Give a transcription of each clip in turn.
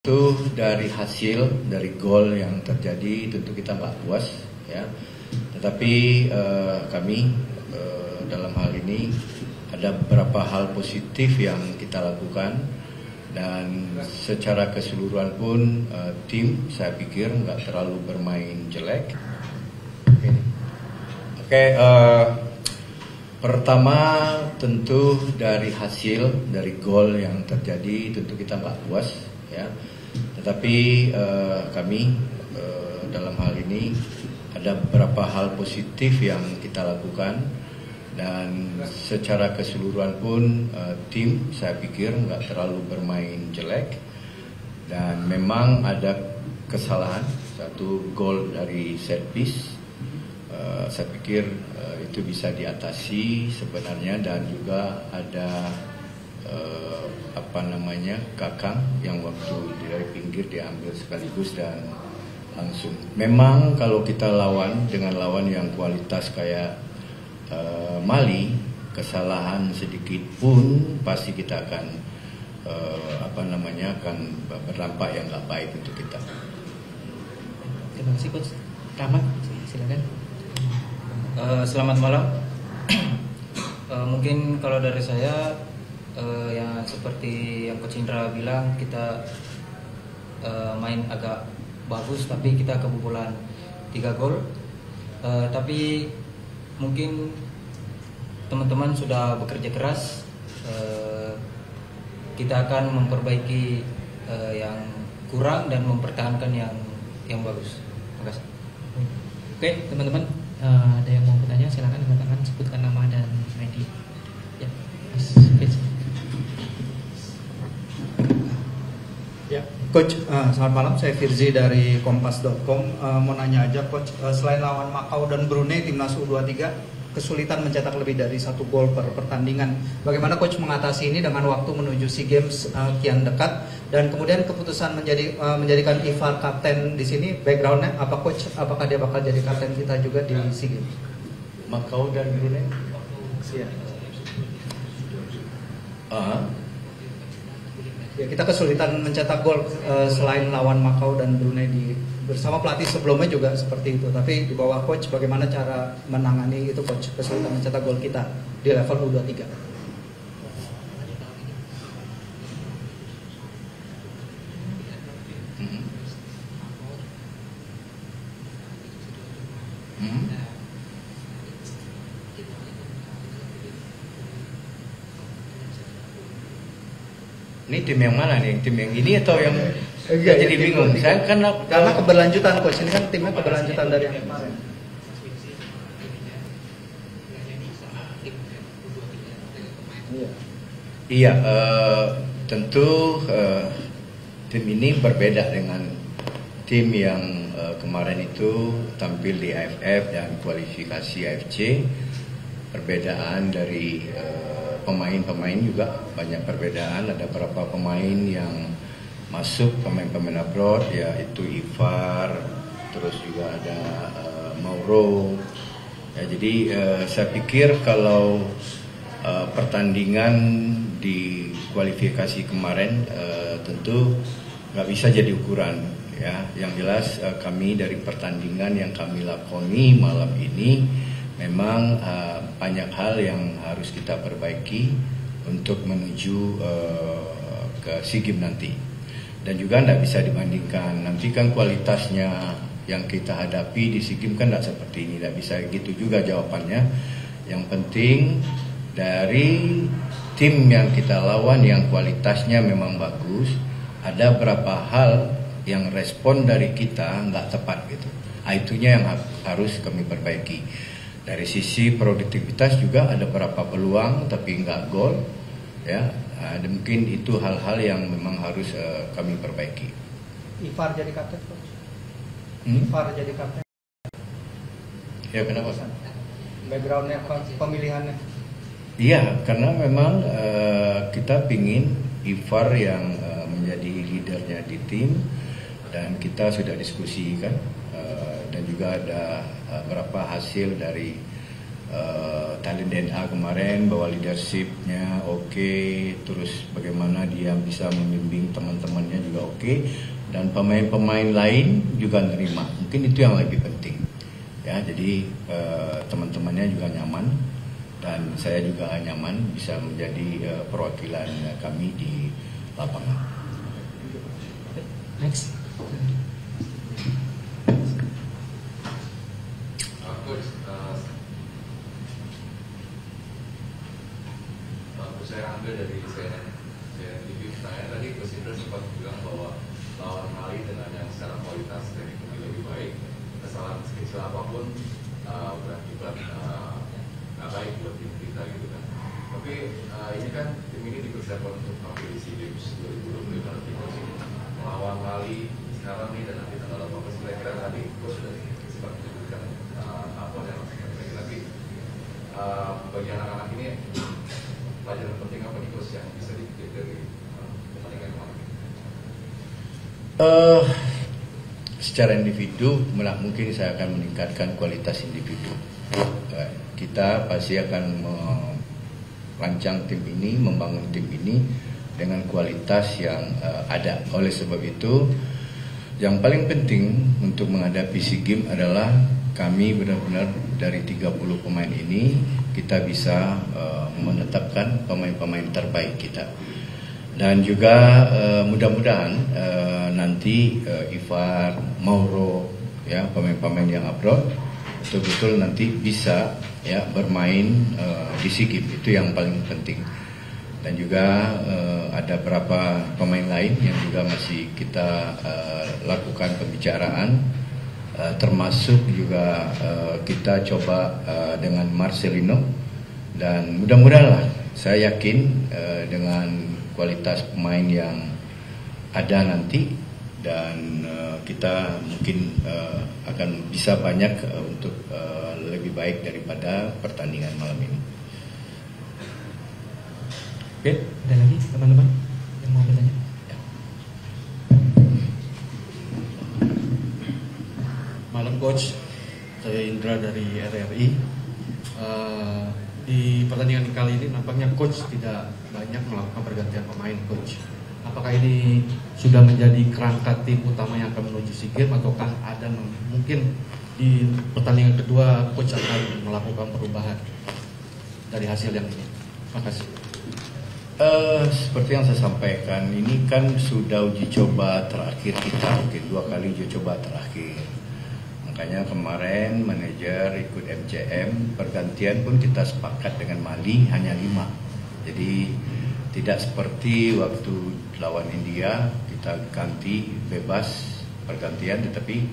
Itu dari hasil dari gol yang terjadi tentu kita nggak puas ya, tetapi kami dalam hal ini ada beberapa hal positif yang kita lakukan dan secara keseluruhan pun tim saya pikir nggak terlalu bermain jelek. Oke, pertama tentu dari hasil dari gol yang terjadi tentu kita nggak puas ya, tetapi kami dalam hal ini ada beberapa hal positif yang kita lakukan dan secara keseluruhan pun tim saya pikir nggak terlalu bermain jelek dan memang ada kesalahan satu gol dari set piece. Saya pikir itu bisa diatasi sebenarnya, dan juga ada Kakang yang waktu dari pinggir diambil sekaligus dan langsung. Memang kalau kita lawan dengan lawan yang kualitas kayak Mali, kesalahan sedikit pun pasti kita akan akan berdampak yang nggak baik untuk kita. Terima kasih Coach. Rahmat, silakan. Selamat malam. Mungkin kalau dari saya yang seperti yang Coach Indra bilang, kita main agak bagus tapi kita kebobolan 3 gol. Tapi mungkin teman-teman sudah bekerja keras. Kita akan memperbaiki yang kurang dan mempertahankan yang bagus. Terima kasih. Oke, teman-teman, ada yang mau bertanya silakan angkat tangan, sebutkan nama dan media. Ya, Mas Fitz. Ya, Coach, selamat malam. Saya Firzi dari Kompas.com. Mau nanya aja, Coach, selain lawan Makau dan Brunei, timnas U23 kesulitan mencetak lebih dari 1 gol per pertandingan. Bagaimana Coach mengatasi ini dengan waktu menuju SEA Games kian dekat, dan kemudian keputusan menjadikan Ivar kapten di sini, backgroundnya apa Coach? Apakah dia bakal jadi kapten kita juga di SEA Games? Makau dan Brunei? Iya. Ya, kita kesulitan mencetak gol selain lawan Makau dan Brunei bersama pelatih sebelumnya juga seperti itu. Tapi di bawah Coach, bagaimana cara menangani itu Coach, kesulitan mencetak gol kita di level U23? Ini tim yang mana nih? Tim yang ini atau yang jadi bingung? Saya karena keberlanjutan Coach, ini kan timnya keberlanjutan dari yang kemarin. Iya, tentu tim ini berbeda dengan tim yang kemarin itu tampil di AFF dan kualifikasi AFC. Perbedaan dari pemain-pemain juga banyak perbedaan. Ada beberapa pemain yang masuk, pemain-pemain abroad, yaitu Ivar, terus juga ada Mauro. Ya, jadi saya pikir kalau pertandingan di kualifikasi kemarin tentu nggak bisa jadi ukuran. Ya, yang jelas kami dari pertandingan yang kami lakoni malam ini memang banyak hal yang harus kita perbaiki untuk menuju ke SEA Games nanti. Dan juga tidak bisa dibandingkan. Nanti kan kualitasnya yang kita hadapi di SEA Games kan tidak seperti ini. Tidak bisa gitu juga jawabannya. Yang penting dari tim yang kita lawan yang kualitasnya memang bagus, ada beberapa hal yang respon dari kita nggak tepat gitu. Itunya yang harus kami perbaiki. Dari sisi produktivitas juga ada beberapa peluang tapi nggak gol, ya. Mungkin itu hal-hal yang memang harus kami perbaiki. Ivar jadi kapten Coach? Ivar jadi kapten? Ya, kenapa? Backgroundnya, pemilihannya? Iya, karena memang kita pingin Ivar yang menjadi leadernya di tim, dan kita sudah diskusikan dan juga ada beberapa hasil dari talent DNA kemarin, bahwa leadershipnya oke, terus bagaimana dia bisa membimbing teman-temannya juga oke, dan pemain-pemain lain juga nerima. Mungkin itu yang lebih penting ya. Jadi teman-temannya juga nyaman dan saya juga nyaman bisa menjadi perwakilan kami di lapangan. Next. Coach, saya ambil dari CNN TV. Tadi Coach Indra sempat bilang bahwa lawan Mali dengan yang secara kualitas teknik lebih baik, kesalahan sekecil apapun berakibat nggak baik buat tim kita gitu kan. Tapi ini kan tim ini dipersiapkan untuk tampil di SEA Games 2025 nanti Coach. Melawan Mali sekarang nih dan nanti tanggal 18, kira-kira tadi Coach sudah sempat menyebutkan apa yang harus kita bagi. Tapi bagi anak-anak ini pelajaran penting apa nih Coach yang bisa dipetik dari pertandingan kemarin? Secara individu, mungkin saya akan meningkatkan kualitas individu. Kita pasti akan merancang tim ini, membangun tim ini dengan kualitas yang ada. Oleh sebab itu, yang paling penting untuk menghadapi SEA Games adalah kami benar-benar dari 30 pemain ini kita bisa menetapkan pemain-pemain terbaik kita. Dan juga mudah-mudahan nanti Ivar, Mauro, ya pemain-pemain yang abroad betul-betul nanti bisa ya bermain di SEA Games. Itu yang paling penting. Dan juga ada beberapa pemain lain yang juga masih kita lakukan pembicaraan, termasuk juga kita coba dengan Marcelino. Dan mudah-mudahan lah, saya yakin dengan kualitas pemain yang ada nanti dan kita mungkin akan bisa banyak untuk lebih baik daripada pertandingan malam ini. Oke, ada lagi teman-teman yang mau bertanya? Ya. Malam Coach, saya Indra dari RRI. Di pertandingan kali ini nampaknya Coach tidak banyak melakukan pergantian pemain Coach. Apakah ini sudah menjadi kerangka tim utama yang akan menuju SEA Games ataukah ada mungkin di pertandingan kedua Coach akan melakukan perubahan dari hasil yang ini? Terima kasih. Seperti yang saya sampaikan, ini kan sudah uji coba terakhir kita, mungkin 2 kali uji coba terakhir. Makanya kemarin manajer ikut MCM, pergantian pun kita sepakat dengan Mali hanya 5. Jadi tidak seperti waktu lawan India kita ganti bebas pergantian, tetapi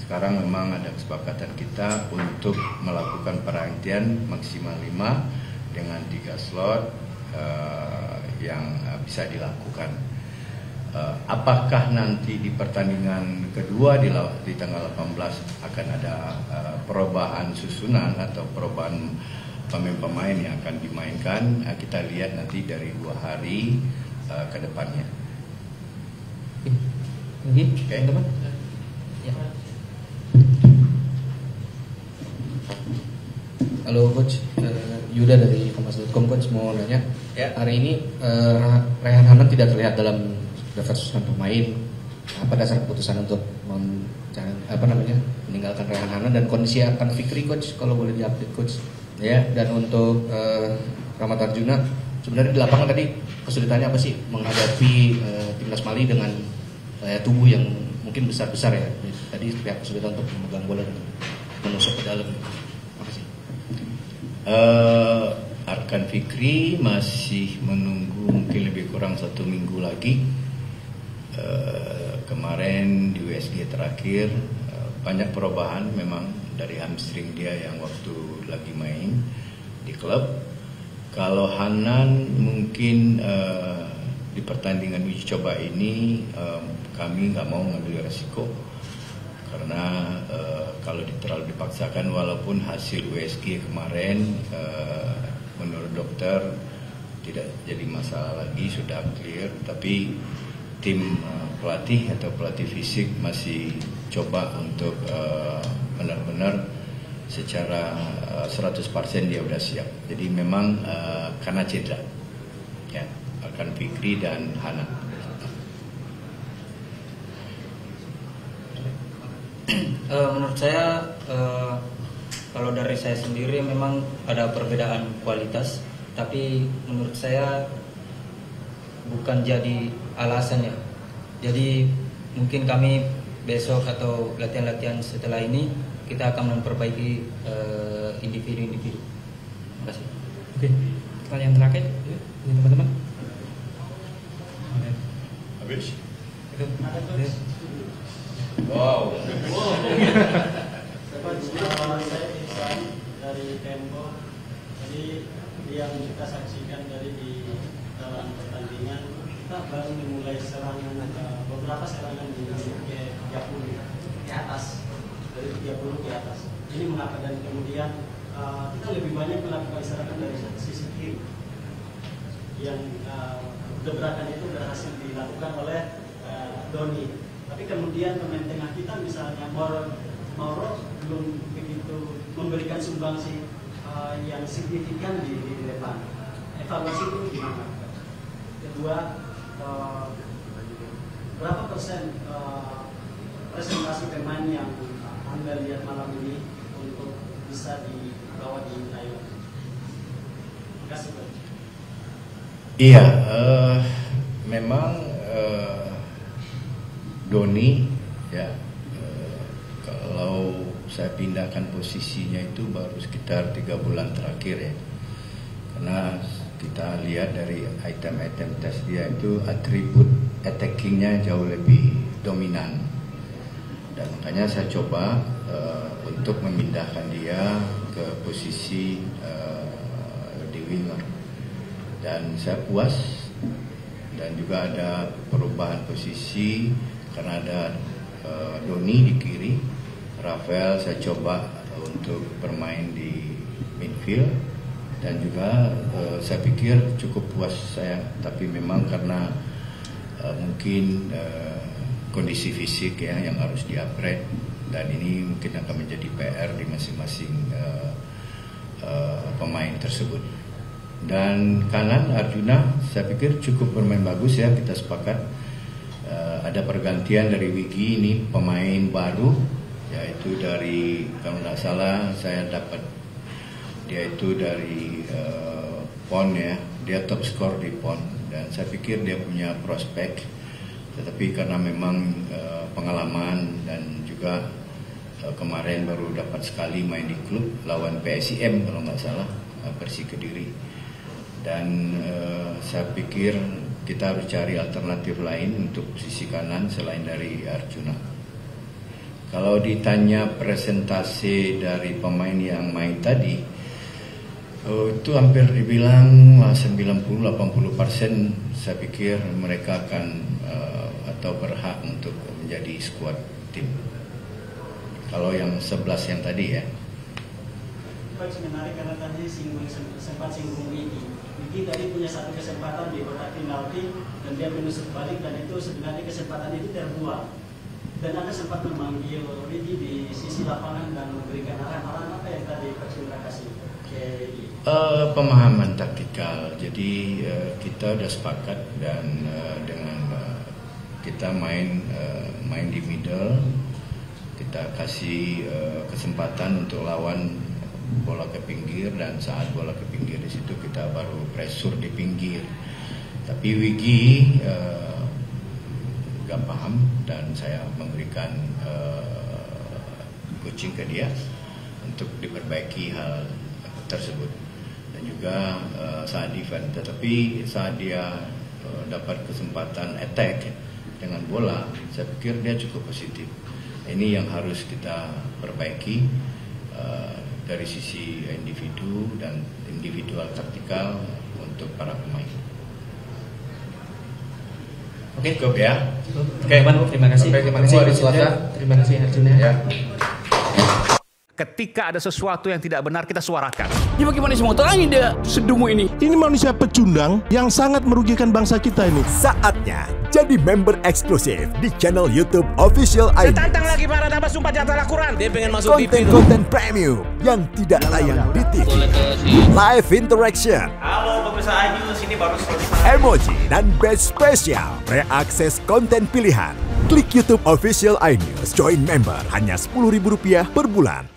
sekarang memang ada kesepakatan kita untuk melakukan pergantian maksimal 5 dengan 3 slot yang bisa dilakukan. Apakah nanti di pertandingan kedua di tanggal 18 akan ada perubahan susunan atau perubahan pemain-pemain yang akan dimainkan? Kita lihat nanti dari 2 hari ke depannya. Oke, teman-teman. Ya. Halo Coach, Yuda dari Kompas.com. Coach mau nanya, ya, hari ini Rehan Hanan tidak terlihat dalam daftar susunan pemain. Apa dasar keputusan untuk meninggalkan Rehan Hanan dan kondisi akan Fikri Coach, kalau boleh diupdate Coach? Ya, dan untuk Rahmat Arjuna, sebenarnya di lapangan tadi kesulitannya apa sih menghadapi timnas Mali dengan tubuh yang mungkin besar-besar ya? Tadi pihak kesulitan untuk memegang bola dan menusuk ke dalam. Arkan Fikri masih menunggu mungkin lebih kurang 1 minggu lagi. Kemarin di USG terakhir banyak perubahan memang dari hamstring dia yang waktu lagi main di klub. Kalau Hanan mungkin di pertandingan uji coba ini kami nggak mau ngambil resiko. Karena kalau terlalu dipaksakan, walaupun hasil USG kemarin menurut dokter tidak jadi masalah lagi, sudah clear, tapi tim pelatih atau pelatih fisik masih coba untuk benar-benar secara 100% dia udah siap. Jadi memang karena cedera, ya, Arkan Fikri dan Hana. Menurut saya kalau dari saya sendiri memang ada perbedaan kualitas, tapi menurut saya bukan jadi alasan ya. Jadi mungkin kami besok atau latihan-latihan setelah ini kita akan memperbaiki individu-individu. Terima kasih. Oke, pertanyaan terakhir ini teman-teman. Habis? Itu ada. Wow. Saya Ihsan dari Tempo. Jadi yang kita saksikan dari di dalam pertandingan, kita baru memulai serangan beberapa serangan di ke 30 ke atas, dari 30 ke atas. Ini mengapa, dan kemudian kita lebih banyak melakukan serangan dari sisi kiri yang gebrakan itu berhasil dilakukan oleh Doni. Tapi kemudian pemain tengah kita misalnya Mauro belum begitu memberikan sumbangsi yang signifikan di depan. Evaluasi itu gimana? Kedua, berapa persen presentasi pemain yang Anda lihat malam ini untuk bisa dibawa di Thailand? Terima kasih, Pak. Iya, memang Doni ya, kalau saya pindahkan posisinya itu baru sekitar 3 bulan terakhir ya, karena kita lihat dari item-item tes dia itu atribut attackingnya jauh lebih dominan, dan makanya saya coba untuk memindahkan dia ke posisi di winger, dan saya puas. Dan juga ada perubahan posisi karena ada Doni di kiri, Rafael saya coba untuk bermain di midfield, dan juga saya pikir cukup puas saya. Tapi memang karena mungkin kondisi fisik ya yang harus di-upgrade, dan ini mungkin akan menjadi PR di masing-masing pemain tersebut. Dan kanan Arjuna saya pikir cukup bermain bagus ya, kita sepakat. Ada pergantian dari Wigi, ini pemain baru, yaitu dari, kalau tidak salah saya dapat dia itu dari PON ya, dia top skor di PON, dan saya pikir dia punya prospek. Tetapi karena memang pengalaman dan juga kemarin baru dapat sekali main di klub lawan PSIM kalau nggak salah, Persik Kediri, dan saya pikir kita harus cari alternatif lain untuk sisi kanan selain dari Arjuna. Kalau ditanya presentasi dari pemain yang main tadi, itu hampir dibilang 90-80% saya pikir mereka akan atau berhak untuk menjadi squad tim. Kalau yang 11 yang tadi ya. Coach, menarik karena tadi sempat singgung Wiki tadi punya satu kesempatan di kotak penalti dan dia menusuk balik, dan itu sebenarnya kesempatan itu terbuang. Dan Anda sempat memanggil Wiki di sisi lapangan dan memberikan arahan apa yang tadi Coach Indra kasih ke pemahaman taktikal. Jadi kita udah sepakat, dan dengan kita main di middle, kita kasih kesempatan untuk lawan bola ke pinggir, dan saat bola ke pinggir di situ kita baru pressure di pinggir. Tapi Wigi gak paham, dan saya memberikan coaching ke dia untuk diperbaiki hal tersebut, dan juga saat defense. Tetapi saat dia dapat kesempatan attack dengan bola, saya pikir dia cukup positif. Ini yang harus kita perbaiki dari sisi individu dan individual taktikal untuk para pemain. Oke, cukup ya. Oke, terima kasih. Terima kasih Arjuna. Terima kasih Arjuna. Ya. Ketika ada sesuatu yang tidak benar, kita suarakan. Ya bagaimana semua terangin dia sedungu ini? Ini manusia pecundang yang sangat merugikan bangsa kita ini. Saatnya Jadi member eksklusif di channel YouTube Official iNews. Tantang lagi para tambah sumpah di atas Al-Quran. Dia pengen masuk TV. Konten-konten premium yang tidak tayang di TV. Live interaction. Halo pemirsa iNews, ini baru selesai. Emoji dan badge spesial. Reakses konten pilihan. Klik YouTube Official iNews. Join member hanya Rp10.000 per bulan.